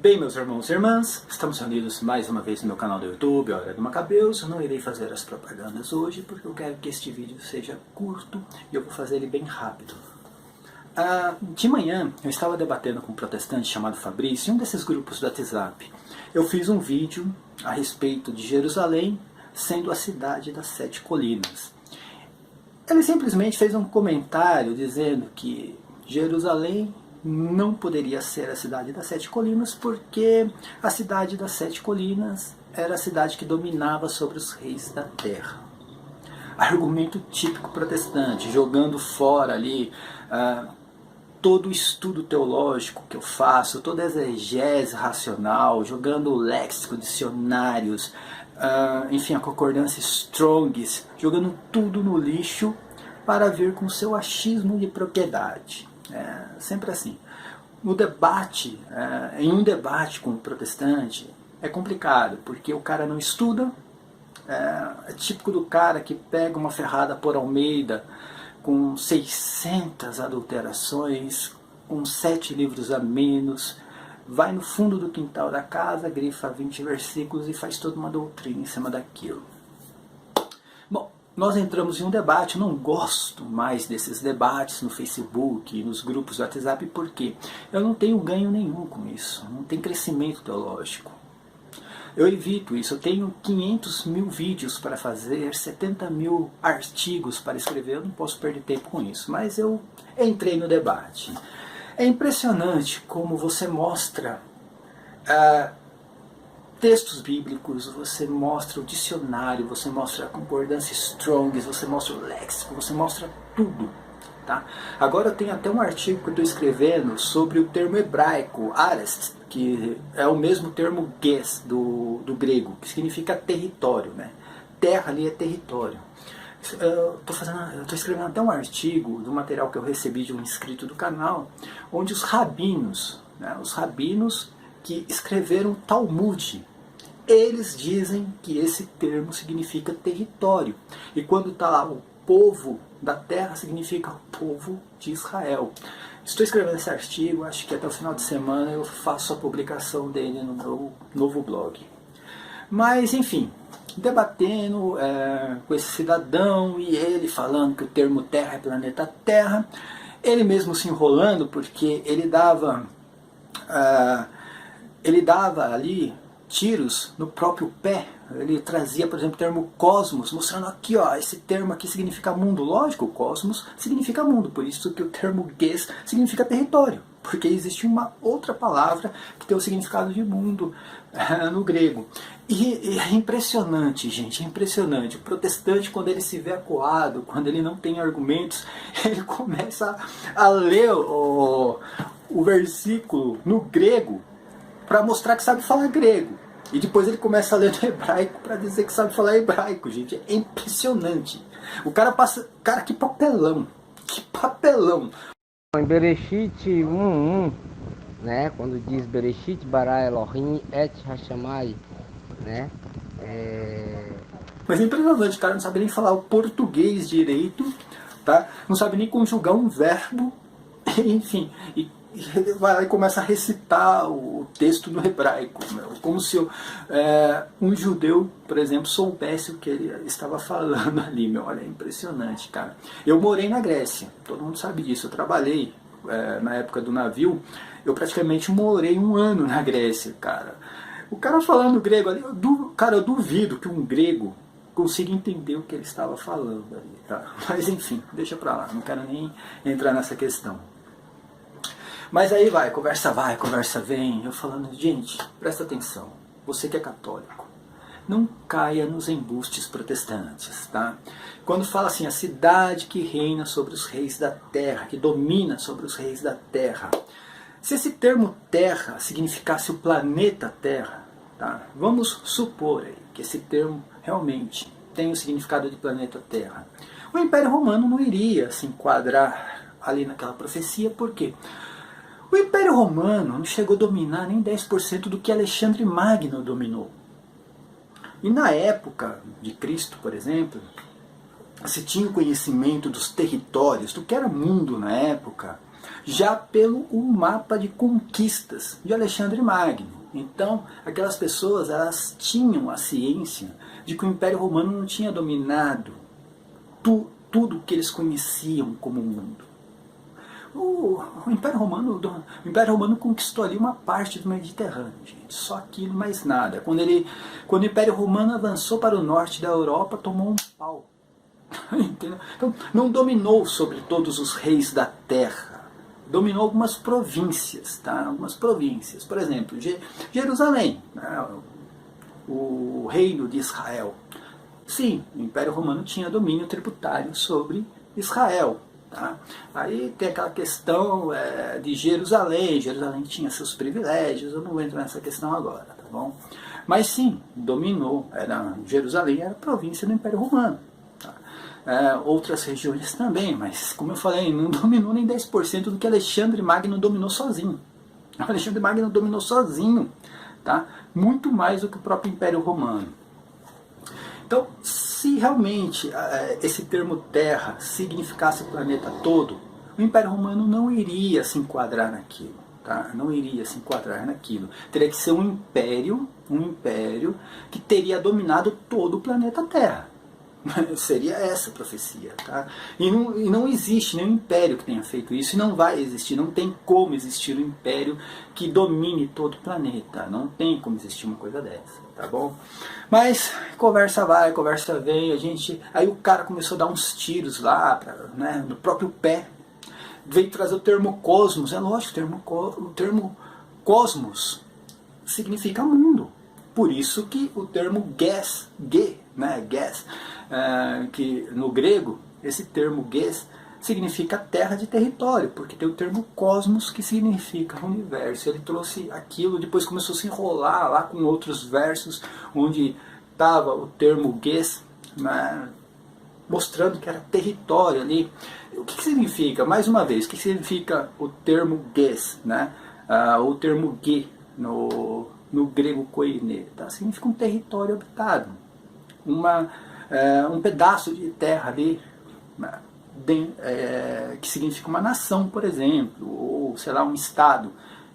Bem, meus irmãos e irmãs, estamos reunidos mais uma vez no meu canal do YouTube, Hora do Macabeus. Eu não irei fazer as propagandas hoje, porque eu quero que este vídeo seja curto e eu vou fazer ele bem rápido. De manhã, eu estava debatendo com um protestante chamado Fabrício, em um desses grupos do WhatsApp. Eu fiz um vídeo a respeito de Jerusalém sendo a cidade das 7 colinas. Ele simplesmente fez um comentário dizendo que Jerusalém não poderia ser a cidade das 7 colinas, porque a cidade das 7 colinas era a cidade que dominava sobre os reis da terra. Argumento típico protestante, jogando fora ali todo o estudo teológico que eu faço, toda a exegese racional, jogando léxico, dicionários, enfim, a concordância Strongs, jogando tudo no lixo para vir com seu achismo de propriedade. Sempre assim. No debate, em um debate com o protestante, é complicado, porque o cara não estuda, é típico do cara que pega uma ferrada por Almeida com 600 adulterações, com 7 livros a menos, vai no fundo do quintal da casa, grifa 20 versículos e faz toda uma doutrina em cima daquilo. Bom, nós entramos em um debate. Eu não gosto mais desses debates no Facebook, nos grupos do WhatsApp, porque eu não tenho ganho nenhum com isso, não tem crescimento teológico. Eu evito isso. Eu tenho 500 mil vídeos para fazer, 70 mil artigos para escrever, eu não posso perder tempo com isso, mas eu entrei no debate. É impressionante como você mostra textos bíblicos, você mostra o dicionário, você mostra a concordância Strongs, você mostra o léxico, você mostra tudo. Tá? Agora eu tenho até um artigo que eu estou escrevendo sobre o termo hebraico, arest, que é o mesmo termo ges do grego, que significa território, né? Terra ali é território. Eu estou escrevendo até um artigo do material que eu recebi de um inscrito do canal, onde os rabinos que escreveram o Talmud, eles dizem que esse termo significa território. E quando está lá o povo da terra, significa o povo de Israel. Estou escrevendo esse artigo, acho que até o final de semana eu faço a publicação dele no meu novo blog. Mas, enfim, debatendo com esse cidadão e ele falando que o termo terra é planeta Terra, ele mesmo se enrolando porque ele dava ali tiros no próprio pé. Ele trazia, por exemplo, o termo cosmos, mostrando aqui, ó, esse termo aqui significa mundo. Lógico, cosmos significa mundo, por isso que o termo ges significa território, porque existe uma outra palavra que tem o significado de mundo no grego. E é impressionante, gente, é impressionante. O protestante, quando ele se vê acuado, quando ele não tem argumentos, ele começa a ler o versículo no grego para mostrar que sabe falar grego. E depois ele começa a ler no hebraico para dizer que sabe falar hebraico, gente. É impressionante. O cara passa... Cara, que papelão. Que papelão. Em Bereshit 1:1, né? Quando diz Bereshit bara Elohim et Hashamai, né? Mas é impressionante, o cara não sabe nem falar o português direito, tá? Não sabe nem conjugar um verbo, enfim... Ele vai lá e começa a recitar o texto no hebraico, como se um judeu, por exemplo, soubesse o que ele estava falando ali. Olha, é impressionante, cara. Eu morei na Grécia, todo mundo sabe disso. Eu trabalhei na época do navio, eu praticamente morei 1 ano na Grécia, cara. O cara falando grego ali, eu duvido que um grego consiga entender o que ele estava falando ali, tá? Mas enfim, deixa pra lá, não quero nem entrar nessa questão. Mas aí conversa vem, eu falando, gente, presta atenção, você que é católico, não caia nos embustes protestantes, tá? Quando fala assim, a cidade que reina sobre os reis da terra, que domina sobre os reis da terra, se esse termo terra significasse o planeta Terra, tá? Vamos supor aí que esse termo realmente tem o significado de planeta Terra. O Império Romano não iria se enquadrar ali naquela profecia, por quê? O Império Romano não chegou a dominar nem 10% do que Alexandre Magno dominou. E na época de Cristo, por exemplo, se tinha o conhecimento dos territórios, do que era mundo na época, já pelo mapa de conquistas de Alexandre Magno. Então, aquelas pessoas, elas tinham a ciência de que o Império Romano não tinha dominado tudo que eles conheciam como mundo. O Império Romano conquistou ali uma parte do Mediterrâneo, gente. Só aquilo, mais nada. Quando o Império Romano avançou para o norte da Europa, tomou um pau. Entendeu? Então, não dominou sobre todos os reis da terra. Dominou algumas províncias, tá? Algumas províncias. Por exemplo, Jerusalém, né? O reino de Israel. Sim, o Império Romano tinha domínio tributário sobre Israel. Tá? Aí tem aquela questão de Jerusalém. Jerusalém tinha seus privilégios, eu não entro nessa questão agora, tá bom? Mas sim, dominou. Jerusalém era província do Império Romano. Tá? Outras regiões também, mas como eu falei, não dominou nem 10% do que Alexandre Magno dominou sozinho. Alexandre Magno dominou sozinho, tá? Muito mais do que o próprio Império Romano. Então, se realmente esse termo terra significasse o planeta todo, o Império Romano não iria se enquadrar naquilo. Tá? Não iria se enquadrar naquilo. Teria que ser um império que teria dominado todo o planeta Terra. Seria essa a profecia. Tá? E não existe nenhum império que tenha feito isso, e não vai existir, não tem como existir um império que domine todo o planeta. Não tem como existir uma coisa dessa, tá bom? Mas conversa vai, conversa vem, aí o cara começou a dar uns tiros lá, né, no próprio pé. Veio trazer o termo cosmos. É lógico, o termo cosmos significa mundo. Por isso que o termo ges, né, que no grego, esse termo ges significa terra de território, porque tem o termo cosmos que significa universo. Ele trouxe aquilo, depois começou a se enrolar lá com outros versos, onde estava o termo ges, né, mostrando que era território ali. O que significa, mais uma vez, o que significa o termo ges, né? O termo ge no grego koine, tá? Significa um território habitado, um pedaço de terra ali, que significa uma nação, por exemplo, ou sei lá, um estado.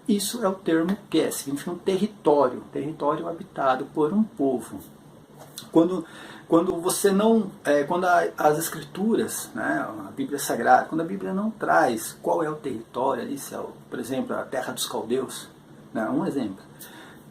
Isso é o termo ges, significa um território habitado por um povo. Quando você não, quando as escrituras, né, a Bíblia Sagrada, quando a Bíblia não traz qual é o território ali, se é, por exemplo, a terra dos caldeus, né, um exemplo,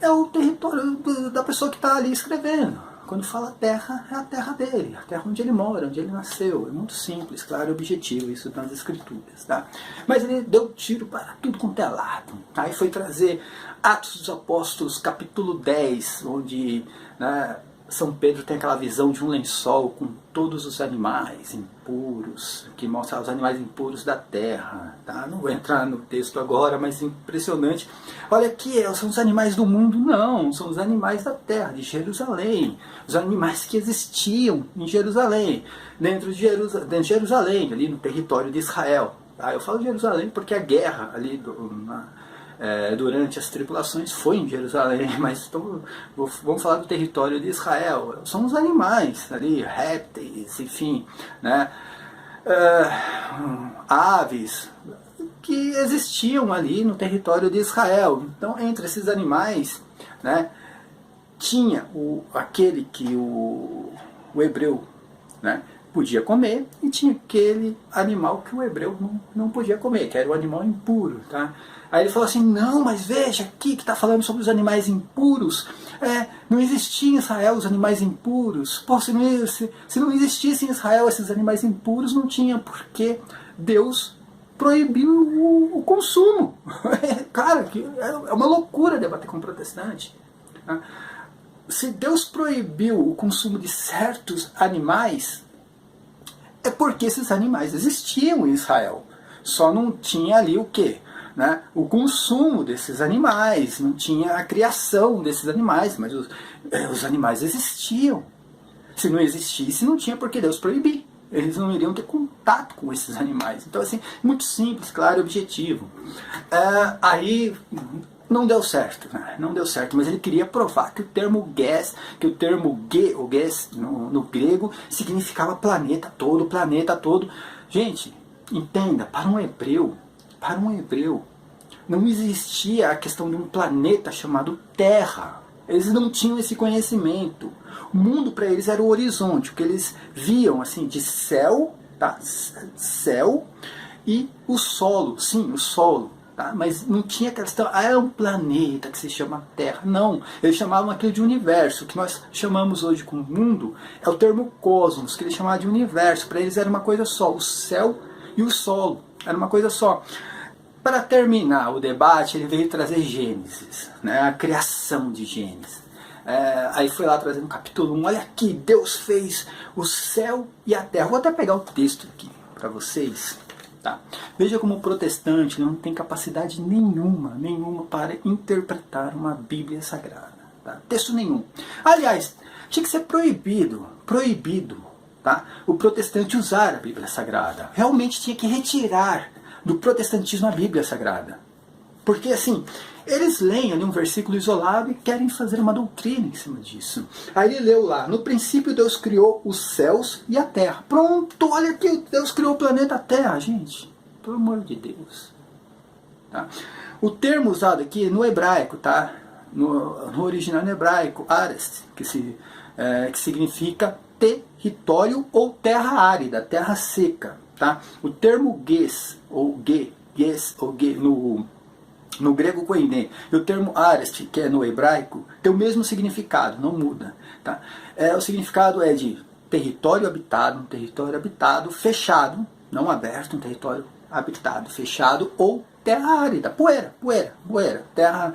é o território da pessoa que está ali escrevendo. Quando fala terra, é a terra dele, a terra onde ele mora, onde ele nasceu. É muito simples, claro, objetivo isso nas escrituras. Tá? Mas ele deu tiro para tudo quanto é lado. Aí foi trazer Atos dos Apóstolos, capítulo 10, onde, né, São Pedro tem aquela visão de um lençol com todos os animais impuros, que mostra os animais impuros da terra. Tá? Não vou entrar no texto agora, mas impressionante. Olha aqui, são os animais do mundo? Não, são os animais da terra, de Jerusalém. Os animais que existiam em Jerusalém, dentro de Jerusalém, ali no território de Israel. Tá? Eu falo Jerusalém porque a guerra ali durante as tribulações foi em Jerusalém, mas vamos falar do território de Israel. São os animais ali, répteis, enfim, né, aves, que existiam ali no território de Israel. Então, entre esses animais, né, tinha aquele que o hebreu, né, podia comer, e tinha aquele animal que o hebreu não podia comer, que era o animal impuro. Tá? Aí ele falou assim, não, mas veja aqui que está falando sobre os animais impuros. Não existia em Israel os animais impuros. Pô, se não existisse em Israel esses animais impuros, não tinha, porque Deus proibiu o consumo. Cara, é uma loucura debater com um protestante. Se Deus proibiu o consumo de certos animais, é porque esses animais existiam em Israel. Só não tinha ali o quê? Né? O consumo desses animais, não tinha a criação desses animais, mas os animais existiam. Se não existisse, não tinha por que Deus proibir. Eles não iriam ter contato com esses animais. Então, assim, muito simples, claro e objetivo. Aí não deu certo, né? Não deu certo, mas ele queria provar que o termo ges, que o termo ge, ou ges no grego, significava planeta todo, planeta todo. Gente, entenda, para um hebreu, Não existia a questão de um planeta chamado Terra. Eles não tinham esse conhecimento. O mundo para eles era o horizonte, o que eles viam assim de céu, tá? Céu e o solo, sim, o solo. Tá? Mas não tinha questão, é um planeta que se chama Terra. Não, eles chamavam aquilo de universo. O que nós chamamos hoje como mundo é o termo cosmos, que eles chamavam de universo. Para eles era uma coisa só, o céu e o solo, era uma coisa só. Para terminar o debate, ele veio trazer Gênesis, né? A criação de Gênesis. Aí foi lá trazendo capítulo 1, olha aqui, Deus fez o céu e a terra. Vou até pegar o texto aqui para vocês. Tá. Veja como o protestante não tem capacidade nenhuma para interpretar uma Bíblia Sagrada. Tá? Texto nenhum. Aliás, tinha que ser proibido, tá? O protestante usar a Bíblia Sagrada. Realmente tinha que retirar do protestantismo a Bíblia Sagrada. Porque assim, eles leem ali um versículo isolado e querem fazer uma doutrina em cima disso. Aí ele leu lá, no princípio Deus criou os céus e a terra. Pronto, olha aqui, Deus criou o planeta Terra, gente. Pelo amor de Deus. Tá? O termo usado aqui no hebraico, tá? No original no hebraico, Arest, que significa território ou terra árida, terra seca. Tá? O termo ges, ou ge, no grego koiné, e o termo arest, que é no hebraico, tem o mesmo significado, não muda. Tá? O significado é de território habitado, um território habitado fechado, não aberto, um território habitado fechado, ou terra árida, poeira, terra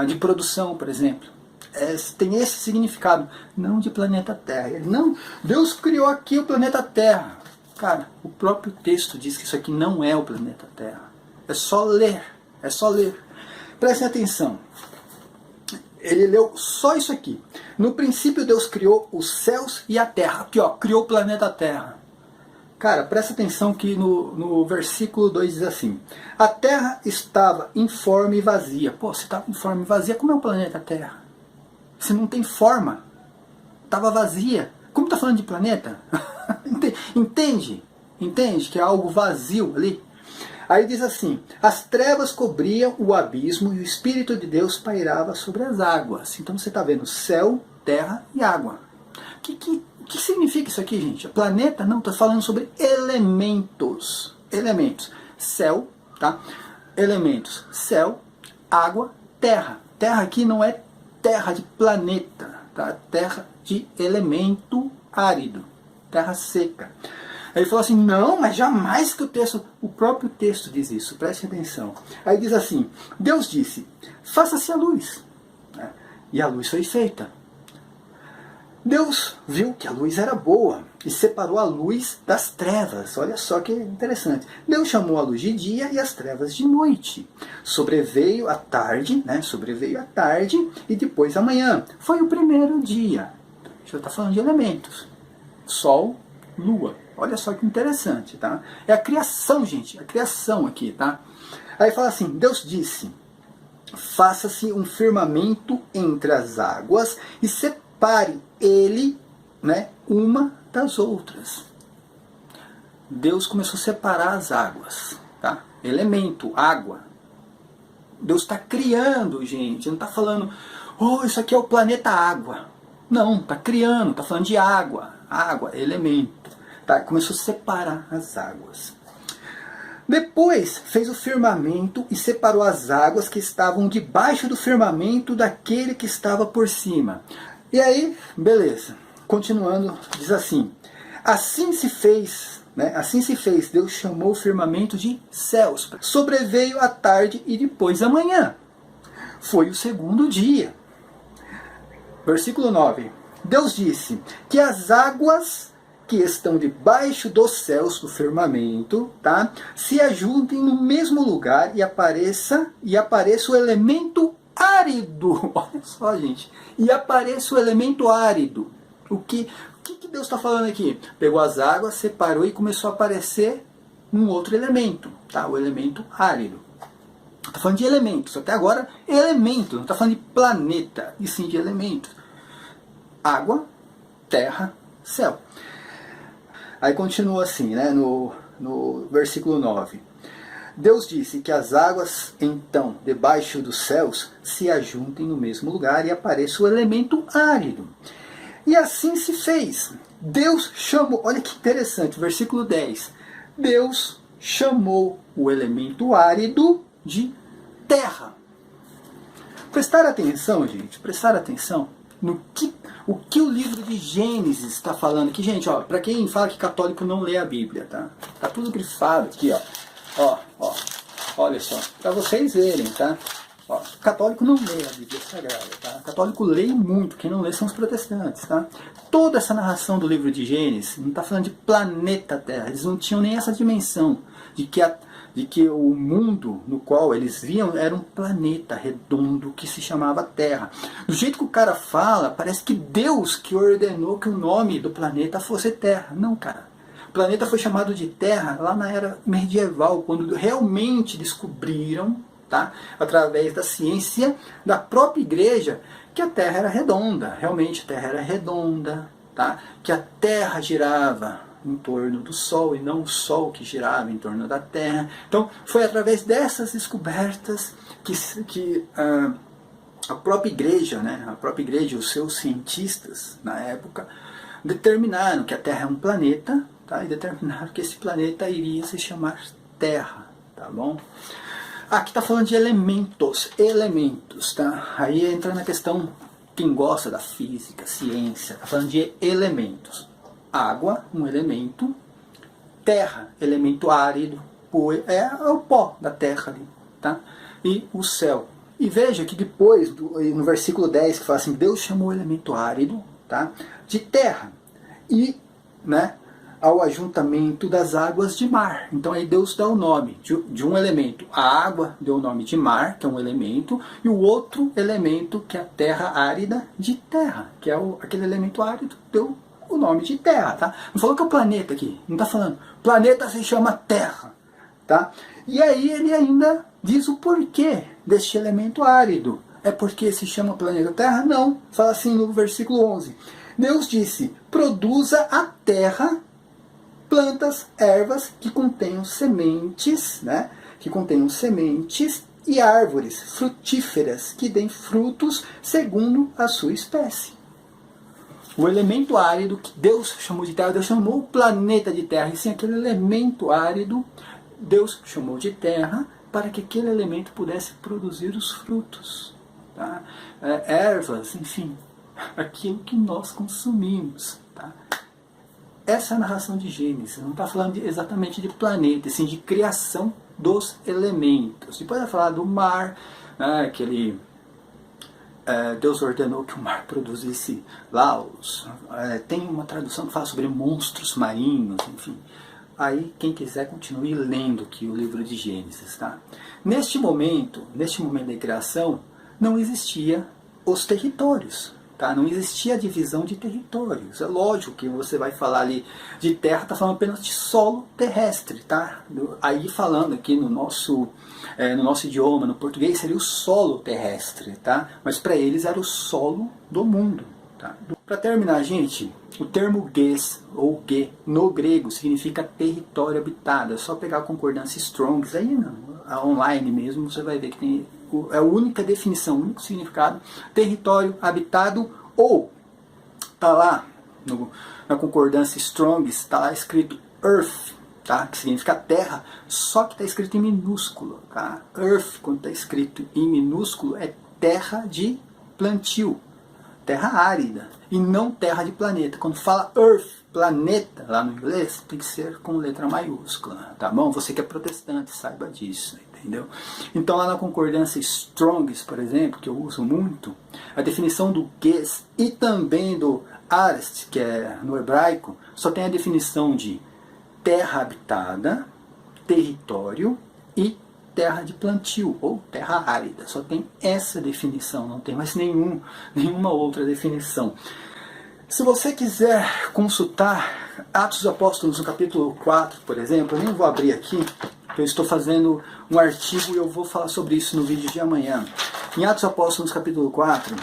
de produção, por exemplo. Tem esse significado, não de planeta Terra. Não, Deus criou aqui o planeta Terra. Cara, o próprio texto diz que isso aqui não é o planeta Terra. É só ler. Prestem atenção. Ele leu só isso aqui. No princípio Deus criou os céus e a terra. Aqui ó, criou o planeta Terra. Cara, presta atenção que no versículo 2 diz assim: a terra estava informe e vazia. Pô, se estava informe e vazia, como é o planeta Terra? Se não tem forma, estava vazia. Como está falando de planeta? Entende? Entende que é algo vazio ali? Aí diz assim: as trevas cobriam o abismo e o Espírito de Deus pairava sobre as águas. Então você está vendo céu, terra e água. O que significa isso aqui, gente? Planeta? Não, está falando sobre elementos. Elementos. Céu, tá? Elementos. Céu, água, terra. Terra aqui não é terra de planeta, tá? Terra de elemento árido. Terra seca. Aí ele falou assim, não, mas jamais que o próprio texto diz isso, preste atenção. Aí diz assim, Deus disse, faça-se a luz. E a luz foi feita. Deus viu que a luz era boa e separou a luz das trevas. Olha só que interessante. Deus chamou a luz de dia e as trevas de noite. Sobreveio a tarde, e depois a manhã. Foi o primeiro dia. Já está falando de elementos. Sol, lua. Olha só que interessante, tá? É a criação, gente. A criação aqui, tá? Aí fala assim, Deus disse, faça-se um firmamento entre as águas e separe ele, né, uma das outras. Deus começou a separar as águas, tá? Elemento, água. Deus está criando, gente. Não está falando, oh, isso aqui é o planeta água. Não, está criando, está falando de água. Água, elemento. Tá? Começou a separar as águas. Depois fez o firmamento e separou as águas que estavam debaixo do firmamento daquele que estava por cima. E aí, beleza. Continuando, diz assim, assim se fez, Deus chamou o firmamento de céus. Sobreveio a tarde e depois a manhã. Foi o segundo dia. Versículo 9. Deus disse que as águas que estão debaixo dos céus do firmamento, tá, se ajuntem no mesmo lugar e apareça o elemento árido. Olha só, gente. E apareça o elemento árido. O que Deus está falando aqui? Pegou as águas, separou e começou a aparecer um outro elemento, tá? O elemento árido. Está falando de elementos. Até agora, elementos. Não está falando de planeta, e sim de elementos. Água, terra, céu. Aí continua assim, né, no versículo 9. Deus disse que as águas, então, debaixo dos céus, se ajuntem no mesmo lugar e apareça o elemento árido. E assim se fez. Deus chamou, olha que interessante, versículo 10. Deus chamou o elemento árido de terra. Prestar atenção, gente, prestar atenção no que o livro de Gênesis está falando aqui. Gente, ó, para quem fala que católico não lê a Bíblia, tá? Tá tudo grifado aqui, ó. Olha só, para vocês verem, tá? Ó, católico não lê a Bíblia Sagrada, tá? Católico lê muito, quem não lê são os protestantes, tá? Toda essa narração do livro de Gênesis não está falando de planeta Terra, eles não tinham nem essa dimensão de que o mundo no qual eles viam era um planeta redondo que se chamava Terra. Do jeito que o cara fala, parece que Deus que ordenou que o nome do planeta fosse Terra. Não, cara. O planeta foi chamado de Terra lá na era medieval, quando realmente descobriram, tá, através da ciência da própria igreja, que a Terra era redonda. Realmente a Terra era redonda, tá? Que a Terra girava em torno do Sol e não o Sol que girava em torno da Terra. Então foi através dessas descobertas que a própria igreja, né, a própria igreja e os seus cientistas na época determinaram que a Terra é um planeta, tá? E determinaram que esse planeta iria se chamar Terra, tá bom? Aqui está falando de elementos, tá? Aí entra na questão, quem gosta da física, ciência, está falando de elementos. Água, um elemento. Terra, elemento árido, é o pó da terra ali, tá? E o céu. E veja que depois, no versículo 10, que fala assim, Deus chamou o elemento árido, tá, de terra. E, né, ao ajuntamento das águas de mar. Então aí Deus dá o nome de um elemento. A água deu o nome de mar, que é um elemento, e o outro elemento, que é a terra árida, de terra, que é aquele elemento árido, deu o nome de terra, tá? Não falou que é o planeta aqui, não está falando. O planeta se chama Terra, tá? E aí ele ainda diz o porquê deste elemento árido. É porque se chama planeta Terra? Não. Fala assim no versículo 11. Deus disse, produza a terra plantas, ervas que contenham sementes, né? Que contenham sementes e árvores frutíferas que deem frutos segundo a sua espécie. O elemento árido que Deus chamou de terra, Deus chamou o planeta de terra, e sem aquele elemento árido, Deus chamou de terra para que aquele elemento pudesse produzir os frutos, tá? Ervas, enfim, aquilo que nós consumimos, tá? Essa é a narração de Gênesis, não está falando exatamente de planeta, sim de criação dos elementos. Depois vai falar do mar, né, Deus ordenou que o mar produzisse lá tem uma tradução que fala sobre monstros marinhos, enfim. Aí quem quiser continue lendo aqui o livro de Gênesis, tá? Neste momento da criação, não existia os territórios, tá? Não existia a divisão de territórios. É lógico que você vai falar ali de terra, está falando apenas de solo terrestre, tá? Aí falando aqui no nosso idioma, no português, seria o solo terrestre, tá? Mas para eles era o solo do mundo, tá? Para terminar, gente, o termo ges, ou ge, no grego, significa território habitado. É só pegar a concordância Strong's, aí online mesmo, você vai ver que tem a única definição, o único significado, território habitado, ou tá lá na concordância Strong's, está lá escrito earth, tá? Que significa terra, só que está escrito em minúsculo, tá? Earth, quando está escrito em minúsculo, é terra de plantio, terra árida, e não terra de planeta. Quando fala earth, planeta, lá no inglês, tem que ser com letra maiúscula, tá bom? Você que é protestante, saiba disso, entendeu? Então lá na concordância Strong's, por exemplo, que eu uso muito, a definição do ges e também do arest, que é no hebraico, só tem a definição de terra habitada, território e terra de plantio, ou terra árida. Só tem essa definição, não tem mais nenhuma outra definição. Se você quiser consultar Atos dos Apóstolos no capítulo 4, por exemplo, eu nem vou abrir aqui, eu estou fazendo um artigo e eu vou falar sobre isso no vídeo de amanhã. Em Atos dos Apóstolos capítulo 4,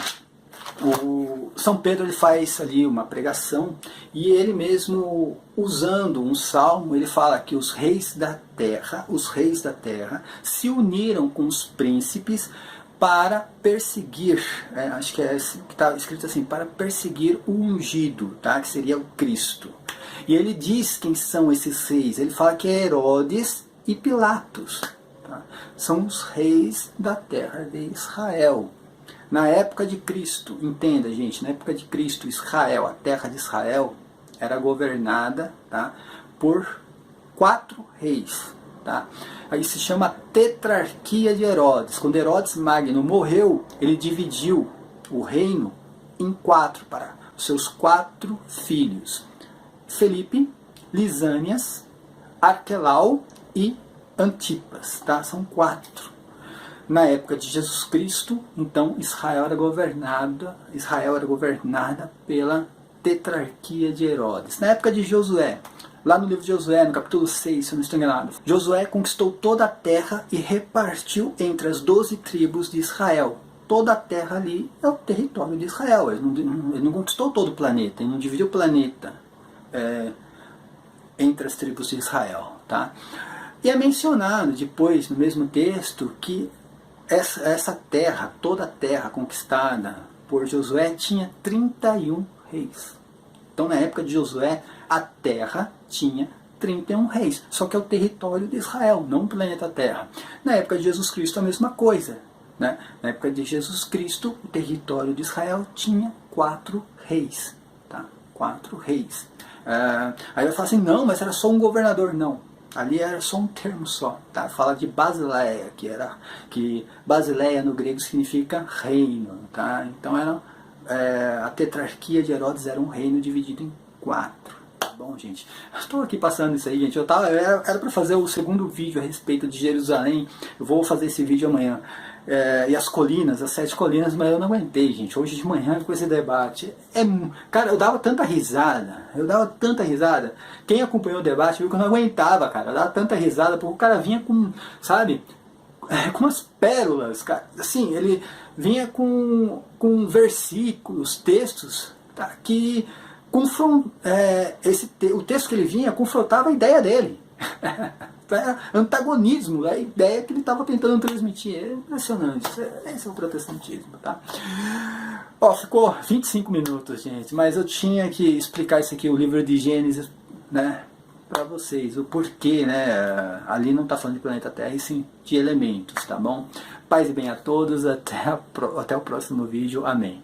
o São Pedro ele faz ali uma pregação e ele mesmo, usando um salmo, ele fala que os reis da terra se uniram com os príncipes para perseguir, acho que é que está escrito assim, para perseguir o ungido, tá? Que seria o Cristo. E ele diz quem são esses reis, ele fala que é Herodes e Pilatos, tá? São os reis da terra de Israel. Na época de Cristo, entenda gente, na época de Cristo, Israel, a terra de Israel, era governada, tá, por 4 reis. Tá? Aí se chama tetrarquia de Herodes. Quando Herodes Magno morreu, ele dividiu o reino em 4 para os seus 4 filhos: Felipe, Lisânias, Arquelau e Antipas. Tá? São 4. Na época de Jesus Cristo, então Israel era governada pela tetrarquia de Herodes. Na época de Josué, lá no livro de Josué, no capítulo 6, se eu não estou enganado, Josué conquistou toda a terra e repartiu entre as 12 tribos de Israel. Toda a terra ali é o território de Israel. Ele não conquistou todo o planeta, ele não dividiu o planeta entre as tribos de Israel. Tá? E é mencionado depois, no mesmo texto, que essa terra, toda a terra conquistada por Josué, tinha 31 reis. Então, na época de Josué, a terra tinha 31 reis. Só que é o território de Israel, não o planeta Terra. Na época de Jesus Cristo, a mesma coisa. Né? Na época de Jesus Cristo, o território de Israel tinha 4 reis. Tá? 4 reis. Aí eu falo assim, não, mas era só um governador. Não. Ali era só um termo só. Tá? Fala de Basileia, que Basileia no grego significa reino. Tá? Então a tetrarquia de Herodes era um reino dividido em 4. Tá bom, gente? Estou aqui passando isso aí, gente. Era para fazer o segundo vídeo a respeito de Jerusalém. Eu vou fazer esse vídeo amanhã. E as colinas, as 7 colinas, mas eu não aguentei, gente. Hoje de manhã com esse debate. Cara, eu dava tanta risada. Quem acompanhou o debate viu que eu não aguentava, cara. Eu dava tanta risada porque o cara vinha com, sabe, com umas pérolas, cara. Assim, ele vinha com versículos, textos, tá, que o texto que ele vinha confrontava a ideia dele. Era antagonismo, a ideia que ele estava tentando transmitir. É impressionante. Esse é o protestantismo, tá? Ó, ficou 25 minutos, gente, mas eu tinha que explicar isso aqui, o livro de Gênesis, né, para vocês, o porquê, né, ali não está falando de planeta Terra, e sim de elementos, tá bom? Paz e bem a todos, até o próximo vídeo, amém.